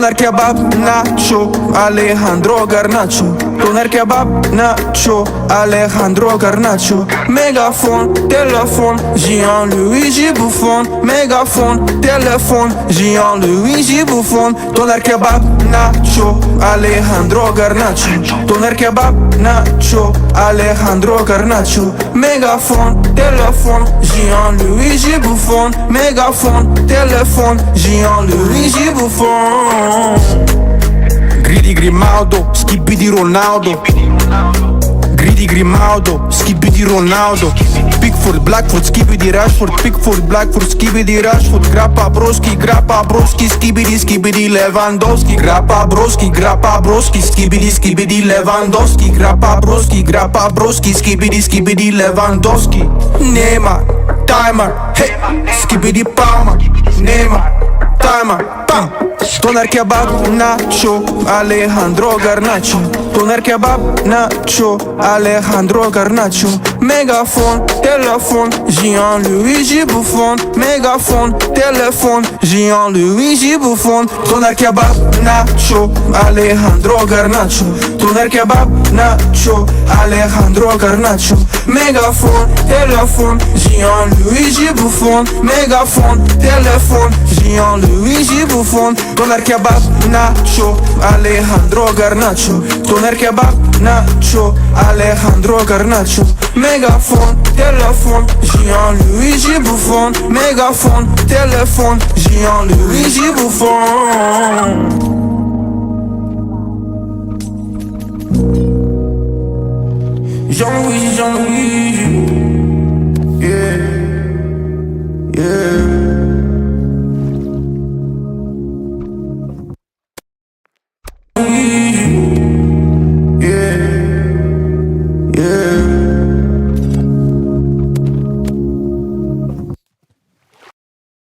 Doner kebab, Nacho, Alejandro Garnacho. Doner kebab, Nacho, Alejandro Garnacho. Mégaphone, téléphone, Jean-Louis Bouffon. Mégaphone, téléphone, Jean-Louis Bouffon. Doner kebab, Nacho, Alejandro Garnacho. Doner kebab, Nacho, Alejandro Garnacho. Mégaphone, téléphone, Jean-Louis Bouffon. Mégaphone, téléphone, Jean-Louis Bouffon. Gridi Grimaldo, Skibidi Ronaldo. Gridi Grimaldo, Skibidi Ronaldo. Pickford, Blackford, Skibidi Rashford. Pickford, Blackford, Skibidi Rashford. Grappa Broski, Skibidi Lewandowski. Grappa Broski, Skibidi Lewandowski. Grappa Broski, Skibidi Lewandowski. Neymar, timer, hey, Skibidi Palmer. Neymar, timer, bam. Doner kebab, Nacho, Alejandro Garnacho. Doner kebab, Nacho, Alejandro Garnacho. Mégaphone, téléphone, Jean-Louis Bouffon. Mégaphone, téléphone, Jean-Louis Bouffon. Doner kebab, Nacho, Alejandro Garnacho. Doner kebab, Nacho, Alejandro Garnacho. Mégaphone, téléphone, Jean-Louis Bouffon. Mégaphone, téléphone, Jean-Louis Bouffon. Doner kebab, Nacho, Alejandro Garnacho. Doner kebab, Nacho, Alejandro Garnacho. Mégaphone, téléphone, Jean-Louis Bouffon. Mégaphone, téléphone, Jean-Louis Bouffon. Jean-Louis, yeah, yeah.